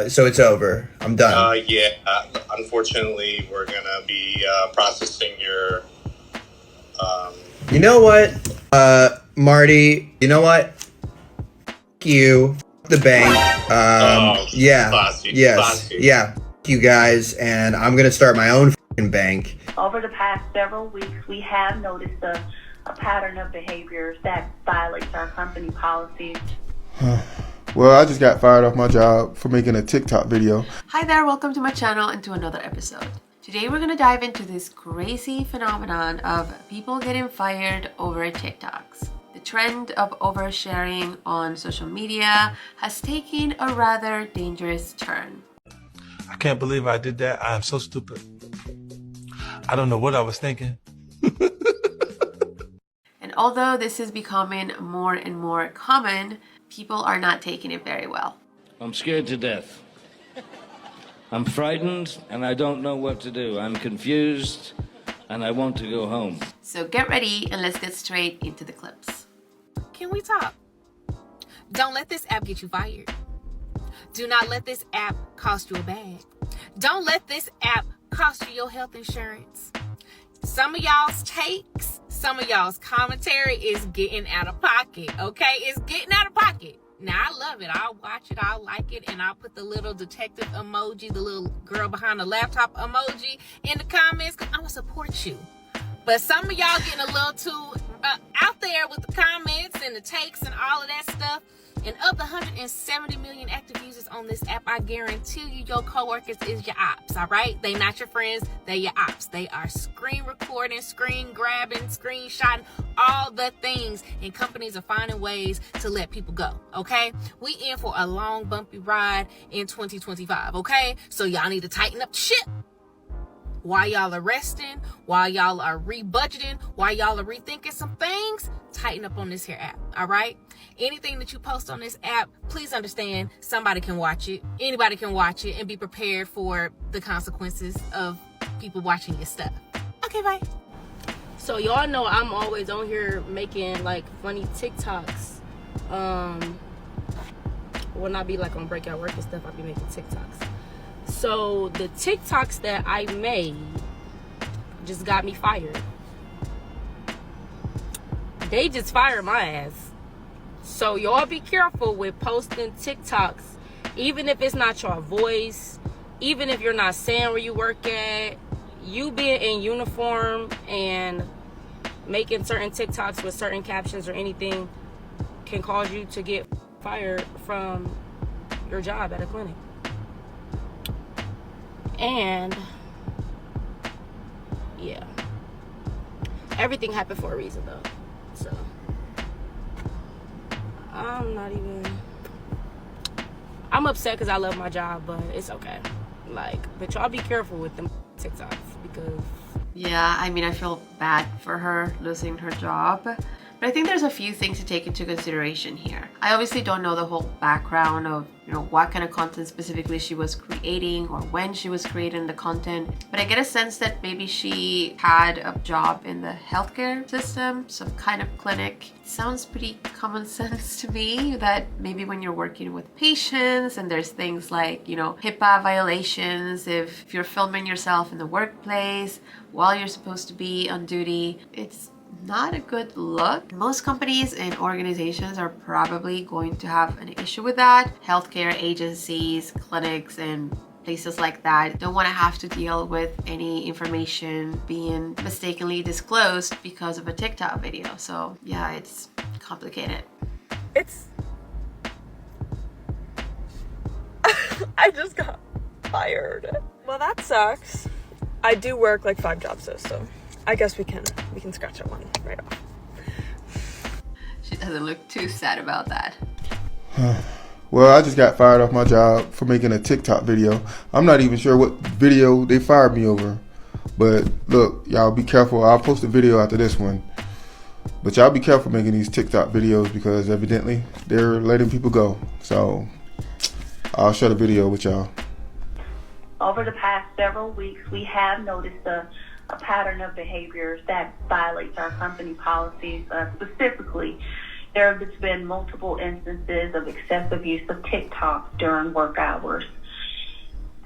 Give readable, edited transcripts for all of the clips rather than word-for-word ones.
So it's over. I'm done. Yeah. Unfortunately, we're gonna be processing your. You know what, Marty? You know what? You, the bank. Yeah. Classy, Yes. classy. Yeah. You guys, and I'm gonna start my own bank. Over the past several weeks, we have noticed a pattern of behaviors that violates our company policies. Well, I just got fired off my job for making a TikTok video. Hi there, welcome to my channel and to another episode. Today we're going to dive into this crazy phenomenon of people getting fired over TikToks. The trend of oversharing on social media has taken a rather dangerous turn. I can't believe I did that. I am so stupid. I don't know what I was thinking. And although this is becoming more and more common, people are not taking it very well. I'm scared to death. I'm frightened and I don't know what to do. I'm confused and I want to go home. So get ready and let's get straight into the clips. Can we talk? Don't let this app get you fired. Do not let this app cost you a bag. Don't let this app cost you your health insurance. Some of y'all's takes, some of y'all's commentary is getting out of pocket, okay? It's getting out of pocket. Now, I love it. I'll watch it. I'll like it. And I'll put the little detective emoji, the little girl behind the laptop emoji in the comments because I'm going to support you. But some of y'all getting a little too out there with the comments and the takes and all of that stuff. And of the 170 million active users on this app, I guarantee you your coworkers is your ops, all right? They not your friends, they your ops. They are screen recording, screen grabbing, screenshotting, all the things. And companies are finding ways to let people go, okay? We in for a long, bumpy ride in 2025, okay? So y'all need to tighten up the shit. While y'all are resting, while y'all are rebudgeting, while y'all are rethinking some things, tighten up on this here app, all right? Anything that you post on this app, please understand somebody can watch it. Anybody can watch it and be prepared for the consequences of people watching your stuff. Okay, bye. So y'all know I'm always on here making like funny TikToks. When I be like on breakout work and stuff, I be making TikToks. So the TikToks that I made just got me fired. They just fired my ass. So y'all be careful with posting TikToks, even if it's not your voice, even if you're not saying where you work at. You being in uniform and making certain TikToks with certain captions or anything can cause you to get fired from your job at a clinic. And yeah, everything happened for a reason though. So I'm upset because I love my job, but it's okay. But y'all be careful with them TikToks because Yeah, I mean, I feel bad for her losing her job. But I think there's a few things to take into consideration here. I obviously don't know the whole background of, what kind of content specifically she was creating or when she was creating the content. But I get a sense that maybe she had a job in the healthcare system, some kind of clinic. It sounds pretty common sense to me that maybe when you're working with patients and there's things like, HIPAA violations, if you're filming yourself in the workplace while you're supposed to be on duty, it's not a good look. Most companies and organizations are probably going to have an issue with that. Healthcare agencies, clinics, and places like that don't want to have to deal with any information being mistakenly disclosed because of a TikTok video. So yeah, it's complicated. I just got fired. Well, that sucks. I do work like 5 jobs though, so I guess we can scratch that one right off. She doesn't look too sad about that. Well, I just got fired off my job for making a TikTok video. I'm not even sure what video they fired me over. But look, y'all be careful. I'll post a video after this one. But y'all be careful making these TikTok videos because evidently they're letting people go. So I'll share the video with y'all. Over the past several weeks, we have noticed a pattern of behaviors that violates our company policies. Specifically, There have been multiple instances of excessive use of TikTok during work hours.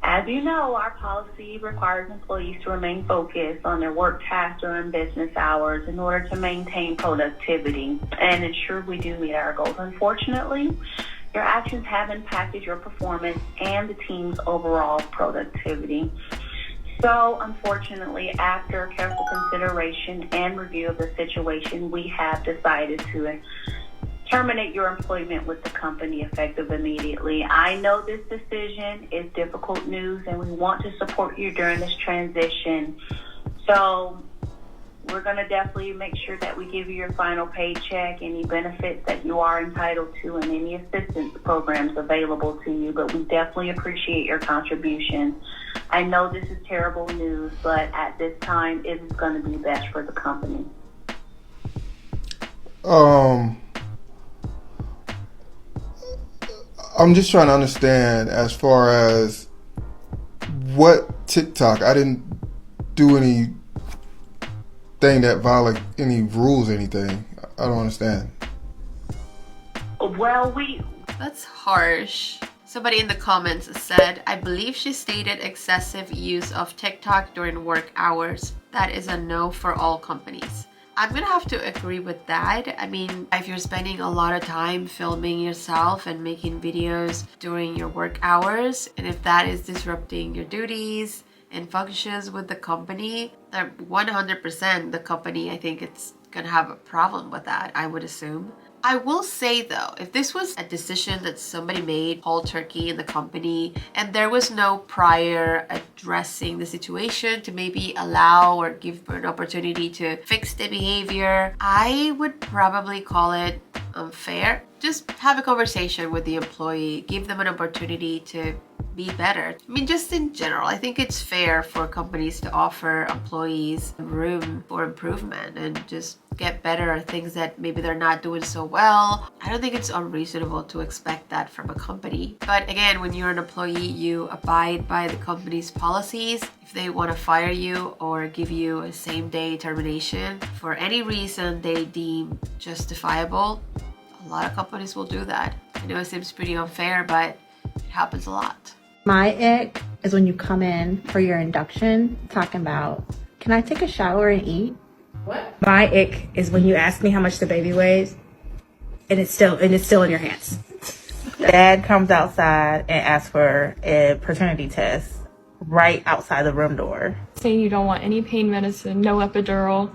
As you know, our policy requires employees to remain focused on their work tasks during business hours in order to maintain productivity and ensure we do meet our goals. Unfortunately, your actions have impacted your performance and the team's overall productivity. So, unfortunately, after careful consideration and review of the situation, we have decided to terminate your employment with the company effective immediately. I know this decision is difficult news, and we want to support you during this transition. So we're going to definitely make sure that we give you your final paycheck, any benefits that you are entitled to, and any assistance programs available to you. But we definitely appreciate your contribution. I know this is terrible news, but at this time, it is going to be best for the company. I'm just trying to understand as far as what TikTok. I didn't do anything that violate any rules or anything. I don't understand. Well, That's harsh. Somebody in the comments said, I believe she stated excessive use of TikTok during work hours. That is a no for all companies. I'm gonna have to agree with that. I mean, if you're spending a lot of time filming yourself and making videos during your work hours, and if that is disrupting your duties and functions with the company, then 100% the company, I think it's gonna have a problem with that, I would assume. I will say though, if this was a decision that somebody made cold turkey in the company and there was no prior addressing the situation to maybe allow or give an opportunity to fix the behavior, I would probably call it unfair. Just have a conversation with the employee, give them an opportunity to be better. I mean, just in general, I think it's fair for companies to offer employees room for improvement and just get better at things that maybe they're not doing so well. I don't think it's unreasonable to expect that from a company. But again, when you're an employee, you abide by the company's policies. If they want to fire you or give you a same-day termination for any reason they deem justifiable, a lot of companies will do that. I know it seems pretty unfair, but it happens a lot. My ick is when you come in for your induction talking about, can I take a shower and eat? What? My ick is when you ask me how much the baby weighs and it's still in your hands. Dad comes outside and asks for a paternity test right outside the room door. Saying you don't want any pain medicine, no epidural,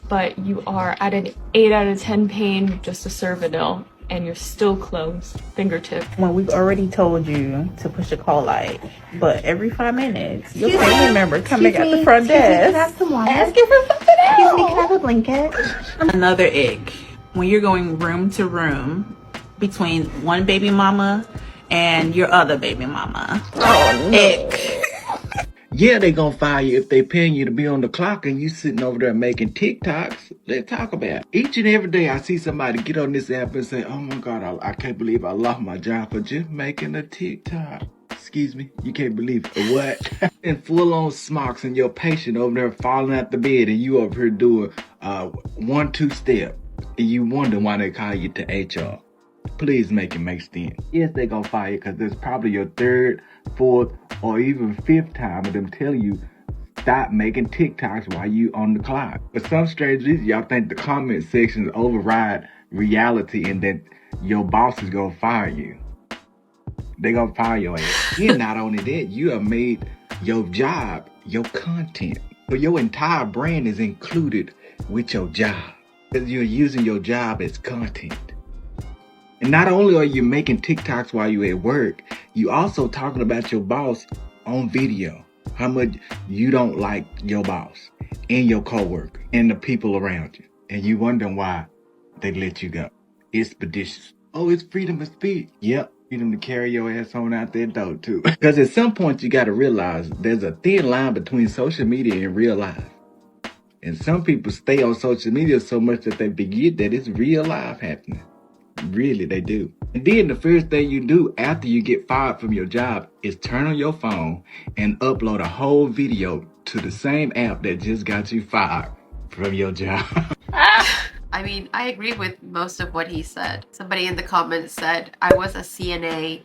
but you are at an 8 out of 10 pain just to Servanil, and you're still closed, fingertip. When we've already told you to push a call light, but every 5 minutes, your family member coming at the front desk asking for something else. Excuse me, can I have a blanket? Another ick, when you're going room to room between one baby mama and your other baby mama. Oh, no. Ick. Yeah, they gonna fire you if they paying you to be on the clock and you sitting over there making TikToks. Let's talk about it. Each and every day I see somebody get on this app and say, oh my God, I can't believe I lost my job for just making a TikTok. Excuse me, you can't believe it. What? And full on smocks and your patient over there falling out the bed and you over here doing 1-2 step. And you wonder why they call you to HR. Please make it make sense. Yes, they gonna fire you because it's probably your 3rd, 4th, or even 5th time of them telling you stop making TikToks while you on the clock. But some strange reason, y'all think the comment sections override reality and that your boss is gonna fire you. They gonna fire your ass. And not only that, you have made your job your content. So your entire brand is included with your job. Because you're using your job as content. And not only are you making TikToks while you're at work, you also talking about your boss on video. How much you don't like your boss and your coworker and the people around you. And you wondering why they let you go. It's expeditious. Oh, it's freedom of speech. Yep. Freedom to carry your ass on out that door too. Because at some point you got to realize there's a thin line between social media and real life. And some people stay on social media so much that they forget that it's real life happening. Really, they do. And then the first thing you do after you get fired from your job is turn on your phone and upload a whole video to the same app that just got you fired from your job. I mean, I agree with most of what he said. Somebody in the comments said, I was a CNA.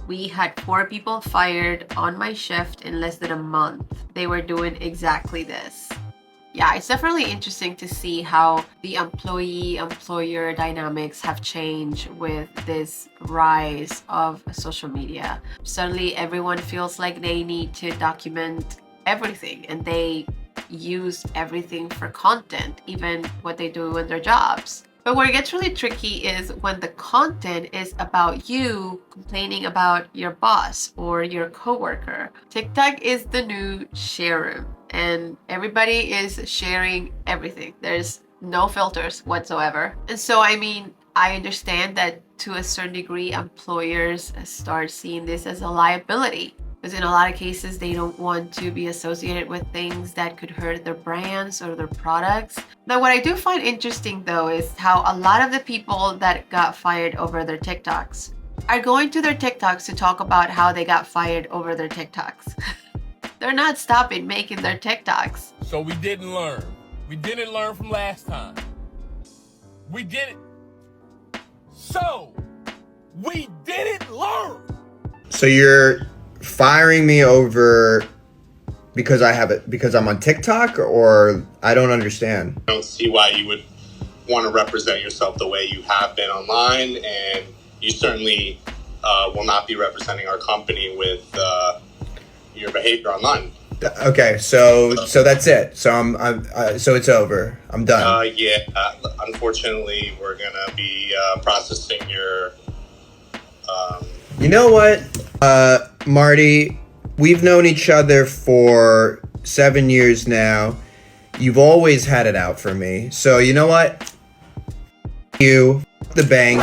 We had 4 people fired on my shift in less than a month. They were doing exactly this. Yeah, it's definitely interesting to see how the employee-employer dynamics have changed with this rise of social media. Suddenly, everyone feels like they need to document everything, and they use everything for content, even what they do in their jobs. But where it gets really tricky is when the content is about you complaining about your boss or your coworker. TikTok is the new share room, and everybody is sharing everything. There's no filters whatsoever. And so, I mean, I understand that to a certain degree, employers start seeing this as a liability. Because in a lot of cases, they don't want to be associated with things that could hurt their brands or their products. Now, what I do find interesting though is how a lot of the people that got fired over their TikToks are going to their TikToks to talk about how they got fired over their TikToks. They're not stopping making their TikToks. So we didn't learn. We didn't learn from last time. We didn't. So we didn't learn. So you're firing me over because I'm on TikTok, or I don't understand. I don't see why you would want to represent yourself the way you have been online, and you certainly will not be representing our company with your behavior online. Okay, so that's it. So so it's over. I'm done. Yeah. Unfortunately, we're gonna be processing your. You know what, Marty? We've known each other for 7 years now. You've always had it out for me. So you know what? You, the bank.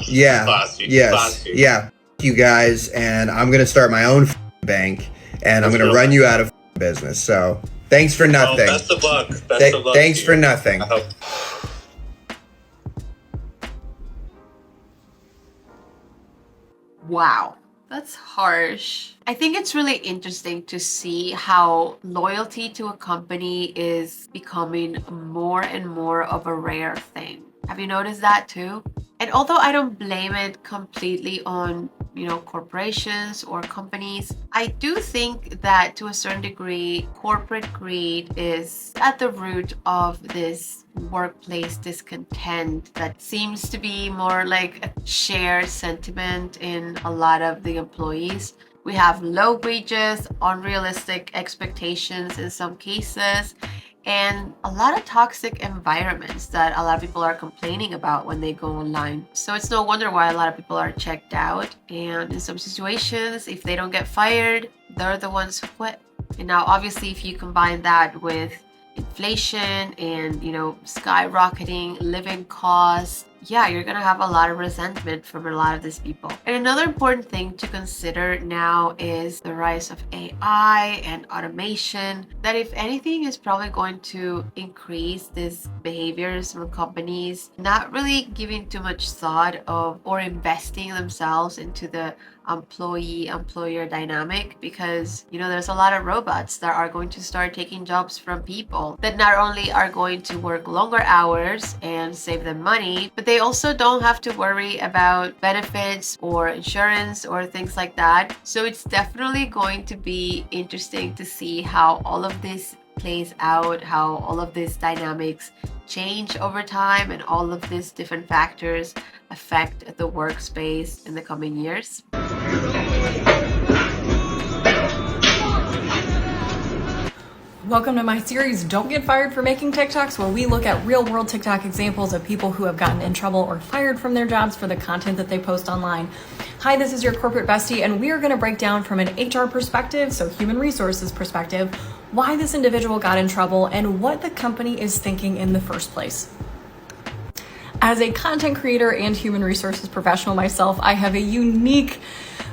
Yeah. Classy, Yes. classy. Yeah. You guys, and I'm gonna start my own bank, and I'm gonna run you out of business. So thanks for nothing. Well, best of luck. Best of luck. Thanks to for you. nothing. I hope. Wow, that's harsh. I think it's really interesting to see how loyalty to a company is becoming more and more of a rare thing. Have you noticed that too? And although I don't blame it completely on, corporations or companies, I do think that to a certain degree, corporate greed is at the root of this workplace discontent that seems to be more like a shared sentiment in a lot of the employees. We have low wages, unrealistic expectations in some cases, and a lot of toxic environments that a lot of people are complaining about when they go online. So it's no wonder why a lot of people are checked out. And in some situations, if they don't get fired, they're the ones who quit. And now, obviously, if you combine that with inflation and, skyrocketing living costs, yeah, you're gonna have a lot of resentment from a lot of these people. And another important thing to consider now is the rise of AI and automation, that if anything is probably going to increase these behaviors from companies, not really giving too much thought of or investing themselves into the employee-employer dynamic, because there's a lot of robots that are going to start taking jobs from people that not only are going to work longer hours and save them money, but they also don't have to worry about benefits or insurance or things like that. So it's definitely going to be interesting to see how all of this plays out, how all of these dynamics change over time, and all of these different factors affect the workspace in the coming years. Welcome to my series, Don't Get Fired for Making TikToks, where we look at real-world TikTok examples of people who have gotten in trouble or fired from their jobs for the content that they post online. Hi, this is your corporate bestie, and we are going to break down from an HR perspective, so human resources perspective, why this individual got in trouble and what the company is thinking in the first place. As a content creator and human resources professional myself, I have a unique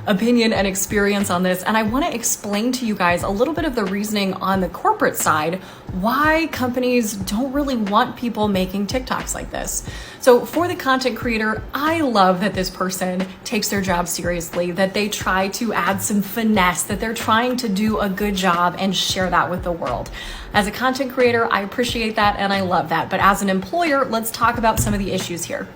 opinion and experience on this, and I want to explain to you guys a little bit of the reasoning on the corporate side why companies don't really want people making TikToks like this. So for the content creator, I love that this person takes their job seriously, that they try to add some finesse, that they're trying to do a good job and share that with the world. As a content creator, I appreciate that and I love that. But as an employer, let's talk about some of the issues here.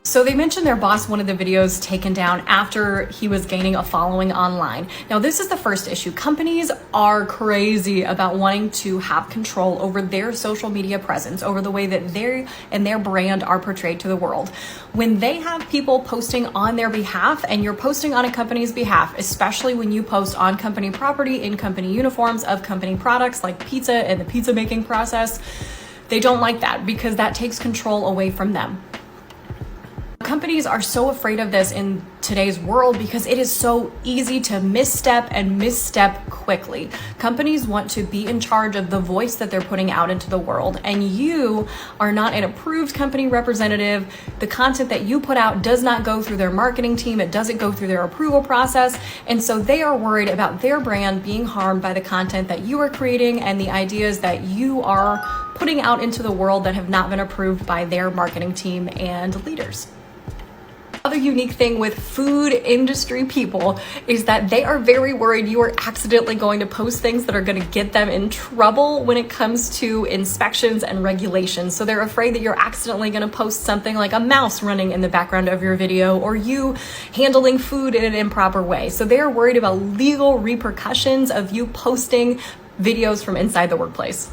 So they mentioned their boss wanted the videos taken down after he was gaining a following online. Now, this is the first issue. Companies are crazy about wanting to have control over their social media presence, over the way that they and their brand are portrayed to the world. When they have people posting on their behalf and you're posting on a company's behalf, especially when you post on company property, in company uniforms of company products like pizza and the pizza making process, they don't like that because that takes control away from them. Companies are so afraid of this in today's world because it is so easy to misstep quickly. Companies want to be in charge of the voice that they're putting out into the world, and you are not an approved company representative. The content that you put out does not go through their marketing team. It doesn't go through their approval process. And so they are worried about their brand being harmed by the content that you are creating and the ideas that you are putting out into the world that have not been approved by their marketing team and leaders. Other unique thing with food industry people is that they are very worried you are accidentally going to post things that are going to get them in trouble when it comes to inspections and regulations. So they're afraid that you're accidentally going to post something like a mouse running in the background of your video or you handling food in an improper way. So they are worried about legal repercussions of you posting videos from inside the workplace.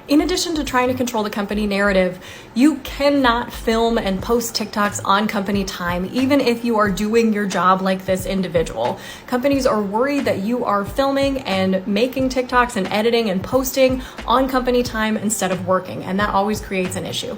In addition to trying to control the company narrative, you cannot film and post TikToks on company time, even if you are doing your job like this individual. Companies are worried that you are filming and making TikToks and editing and posting on company time instead of working, and that always creates an issue.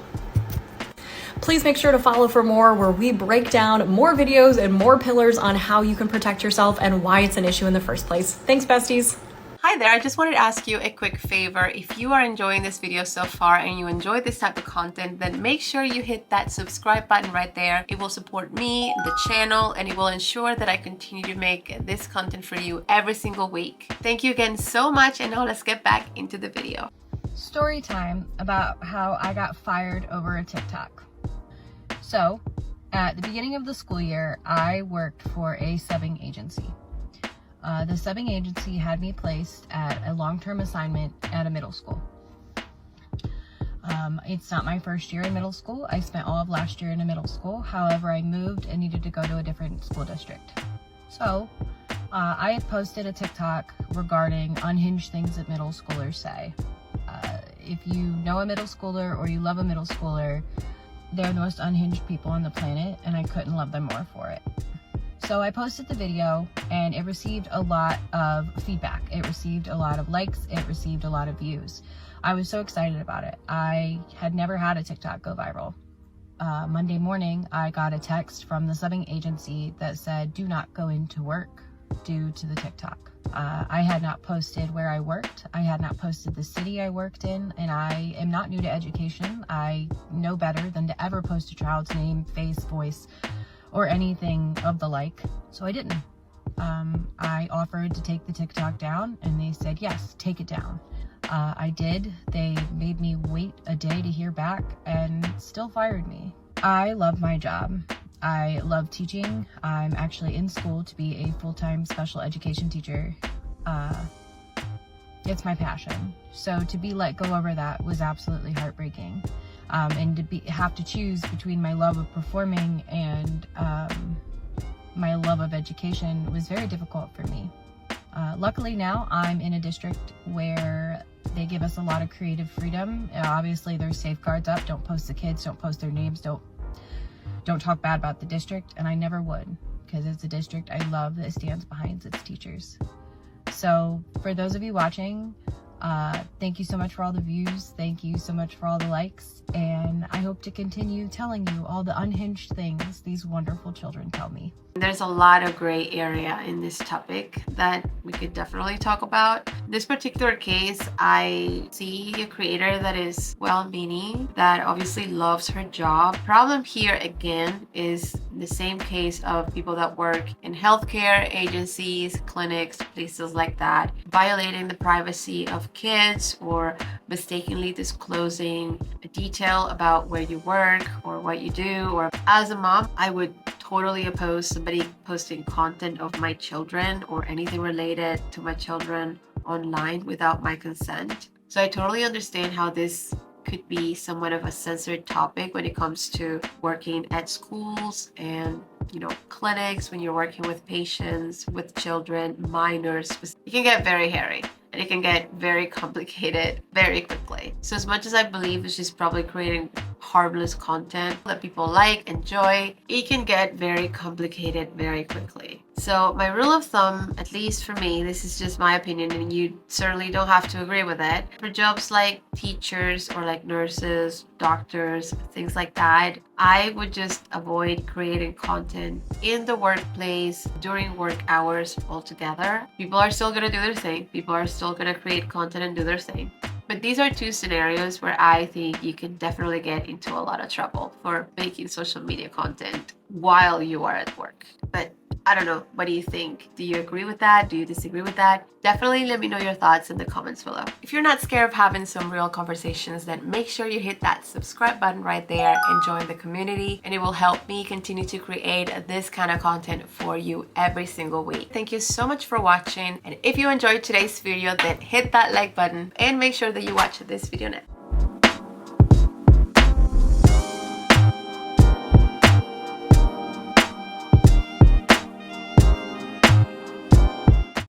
Please make sure to follow for more, where we break down more videos and more pillars on how you can protect yourself and why it's an issue in the first place. Thanks, besties. Hi there, I just wanted to ask you a quick favor. If you are enjoying this video so far and you enjoy this type of content, then make sure you hit that subscribe button right there. It will support me, the channel, and it will ensure that I continue to make this content for you every single week. Thank you again so much, and now let's get back into the video. Story time about how I got fired over a TikTok. So, at the beginning of the school year, I worked for a subbing agency. The subbing agency had me placed at a long-term assignment at a middle school. It's not my first year in middle school. I spent all of last year in a middle school. However, I moved and needed to go to a different school district. So, I had posted a TikTok regarding unhinged things that middle schoolers say. If you know a middle schooler or you love a middle schooler, they're the most unhinged people on the planet, and I couldn't love them more for it. So I posted the video and it received a lot of feedback. It received a lot of likes. It received a lot of views. I was so excited about it. I had never had a TikTok go viral. Monday morning, I got a text from the subbing agency that said, "Do not go into work due to the TikTok." I had not posted where I worked. I had not posted the city I worked in, and I am not new to education. I know better than to ever post a child's name, face, voice, or anything of the like, so I didn't. I offered to take the TikTok down, and they said, yes, take it down. I did. They made me wait a day to hear back and still fired me. I love my job. I love teaching. I'm actually in school to be a full-time special education teacher. It's my passion. So to be let go over that was absolutely heartbreaking. And to have to choose between my love of performing and my love of education was very difficult for me. Luckily now I'm in a district where they give us a lot of creative freedom. Obviously there's safeguards up. Don't post the kids, don't post their names, don't talk bad about the district, and I never would, because it's a district I love that stands behind its teachers. So for those of you watching, thank you so much for all the views. Thank you so much for all the likes. And I hope to continue telling you all the unhinged things these wonderful children tell me. There's a lot of gray area in this topic that we could definitely talk about. This particular case, I see a creator that is well-meaning, that obviously loves her job. Problem here again is the same case of people that work in healthcare agencies, clinics, places like that, violating the privacy of kids or mistakenly disclosing a detail about where you work or what you do. Or as a mom, I would totally oppose somebody posting content of my children or anything related to my children online without my consent. So I totally understand how this could be somewhat of a censored topic when it comes to working at schools and, you know, clinics, when you're working with patients, with children, minors. It can get very hairy and it can get very complicated very quickly. So as much as I believe it's just probably creating harmless content that people like, enjoy, it can get very complicated very quickly. So my rule of thumb, at least for me, this is just my opinion and you certainly don't have to agree with it. For jobs like teachers or like nurses, doctors, things like that, I would just avoid creating content in the workplace during work hours altogether. People are still gonna do their thing. People are still gonna create content and do their thing. But these are two scenarios where I think you can definitely get into a lot of trouble for making social media content while you are at work. But I don't know, what do you think? Do you agree with that? Do you disagree with that? Definitely let me know your thoughts in the comments below. If you're not scared of having some real conversations, then make sure you hit that subscribe button right there and join the community, and it will help me continue to create this kind of content for you every single week. Thank you so much for watching, and if you enjoyed today's video, then hit that like button and make sure that you watch this video next.